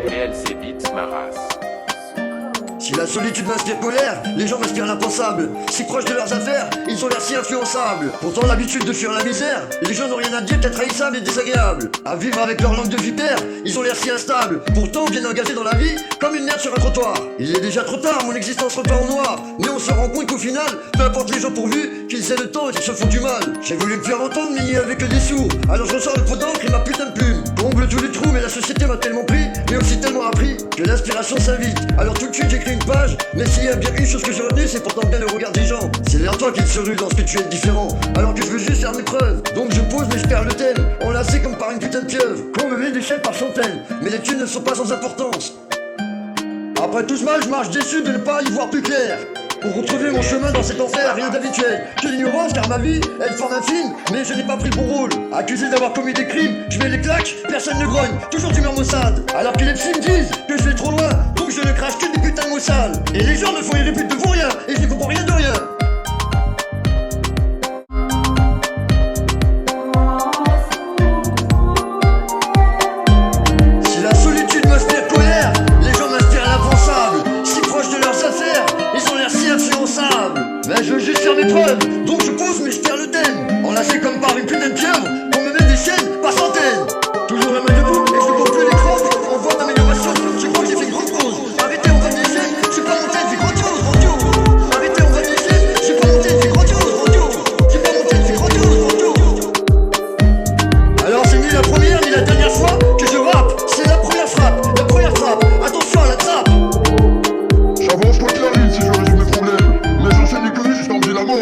TLC Beats ma race. Si la solitude m'inspire colère, les gens m'inspirent l'impensable. Si proches de leurs affaires, ils ont l'air si influençables. Pourtant l'habitude de fuir la misère, les gens n'ont rien à dire qu'être haïssables et désagréables. À vivre avec leur langue de vipère, ils ont l'air si instables. Pourtant bien engagés dans la vie, comme une merde sur un trottoir. Il est déjà trop tard, mon existence repeint en noir. Mais on se rend compte qu'au final, peu importe les gens pourvus, qu'ils aient le temps et qu'ils se font du mal. J'ai voulu me faire entendre, mais nier avec des sourds. Alors je ressors le pot d'encre et ma putain de plume. Comble tous les trous, mais la société m'a tellement pris, mais aussi tellement appris, que l'inspiration s'invite. Alors tout de suite j'écris une page, mais s'il y a bien une chose que j'ai retenue, c'est pourtant bien le regard des gens. C'est vers toi qu'ils se ruent dans ce que tu es différent, alors que je veux juste faire mes preuves. Donc je pose mais je perds le thème, enlacé comme par une putain de pieuvre. Qu'on me met des chaînes par centaines, mais les thunes ne sont pas sans importance. Après tout ce mal, je marche déçu de ne pas y voir plus clair. Pour retrouver mon chemin dans cet enfer, rien d'habituel que l'ignorance, car ma vie, elle forme un film, mais je n'ai pas pris le bon rôle. Accusé d'avoir commis des crimes, je mets les claques, personne ne grogne, toujours d'humeur maussade. Alors que les psys me disent que je vais trop loin, donc je ne crache que des putains de mots sales. Et les gens me font les réputes de vous rien, et je ne comprends rien de rien. Si la solitude m'inspire colère, les gens m'inspirent l'impensable. Si proches de leurs affaires, ils ont l'air si influençables. Mais je veux juste faire mes preuves, donc je pose mais je perds le thème. Enlacé comme par une putain de pieuvre, on me met des chaînes par centaines. Toujours la main debout et je ne compte plus les crans. En voie d'amélioration, je crois que j'ai fait une grande pause. Arrêtez, on va des chaînes, je suis pas monté, j'ai grandiose, grandiose. Arrêtez, on va des chaînes, je suis pas monté, j'ai grandiose, grandiose. J'ai pas monté, j'ai grandiose, grandiose. Alors c'est ni la première ni la dernière fois que je rappe. C'est la première frappe, attention à la trappe. J'avance quoi qu'il arrive si je résume mes problèmes. Mais j'enchaîne les conneries jusqu'à me dire la mort.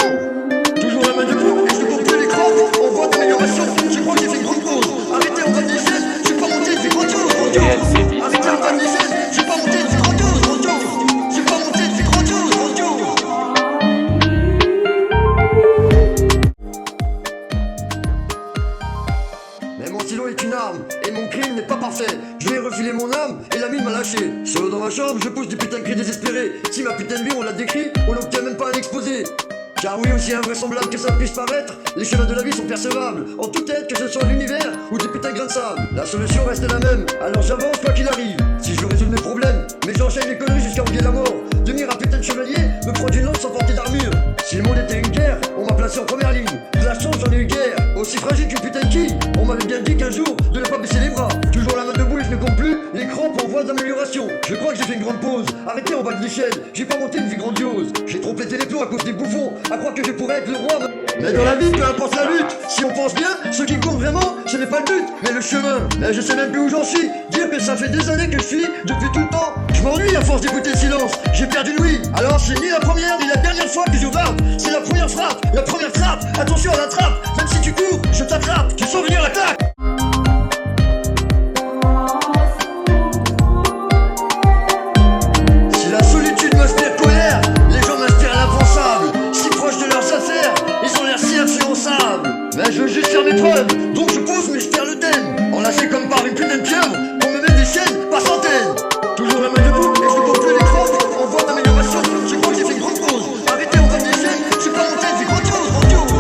Toujours la main debout et je ne compte plus les crans. En voie d'amélioration, je crois que j'ai fait une grande pause. Arrêtez, on va des chaînes, je suis pas monté, j'ai grandiose, grandiose. Arrêtez, on va des chaînes, je suis pas monté, j'ai grandiose, grandiose. Je suis pas monté, j'ai grandiose, grandiose. Mais mon stylo est une arme, et mon crime n'est pas parfait. Je vais refiler mon âme, et la mine m'a lâché. Solo dans ma chambre, je pousse des putains de cris désespérés. Si ma putain de vie on l'a décrit, on n'obtient même pas à l'exposer. Car oui, aussi invraisemblable que ça puisse paraître, les chemins de la vie sont percevables. En toute tête, que ce soit l'univers ou des putains de grains de sable. La solution reste la même, alors j'avance quoi qu'il arrive. Si je résoudre mes problèmes, mais j'enchaîne les conneries jusqu'à oublier la mort. Devenir un putain de chevalier, me prendre une lance sans porter d'armure. Si le monde était une guerre, on m'a placé en première ligne. De la chance, j'en ai eu guerre, aussi fragile qu'une putain de quille. On m'avait bien dit qu'un jour, de ne pas baisser les bras. Toujours la main debout et je ne compte plus les crampes en voie d'amélioration. Je crois que j'ai fait une grande pause, arrêtez en bas de l'échelle. J'ai pas monté une vie grandiose, j'ai trop pété les plombs à cause des bouffons, à croire que je pourrais être le roi. Mais dans la vie, peu importe la lutte, si on pense bien, ce qui compte vraiment, ce n'est pas le but, mais le chemin. Mais je sais même plus où j'en suis, dire que ça fait des années que je suis, depuis tout le temps. Je m'ennuie à force d'écouter le silence, j'ai perdu l'ouïe. Alors c'est ni la première ni la dernière fois que je rappe. C'est la première frappe, la première trappe, attention à la trappe. Même si tu cours, je t'attrape, tu sens venir la claque. Si la solitude m'inspire colère, les gens m'inspirent l'impensable. Si proches de leurs affaires, ils ont l'air si influençables. Mais je veux juste faire mes preuves, donc je pose mais je perds le thème. Enlacé comme par une putain de pieuvre, on me met des chaînes par centaines. Toujours la main debout et je ne compte plus les crans. En voie d'amélioration, je crois que j'ai fait une grande pause. Arrêtez, on va des chaînes, je suis pas monté, j'ai grandiose, grandiose.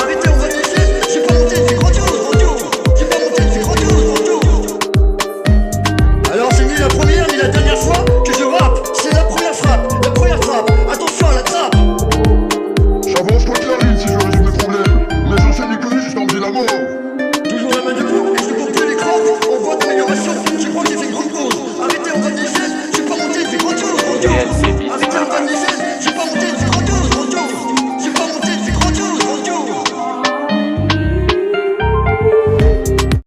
Arrêtez, on va des chaînes, je suis pas monté, j'ai grandiose, grandiose. J'ai pas monté, j'ai grandiose, grandiose. Alors c'est ni la première ni la dernière fois que je rappe. C'est la première frappe, attention à la trappe. J'avance quoi qu'il arrive si je résume mes problèmes. Mais j'enchaîne les conneries jusqu'à me dire la mort. Toujours la main debout et je ne compte plus les crampes. En voie d'amélioration, je crois que j'ai fait une grande pause. Arrêtez, on va des chaînes, je suis pas monté, j'ai grandiose, grandiose. Arrêtez, on va des chaînes.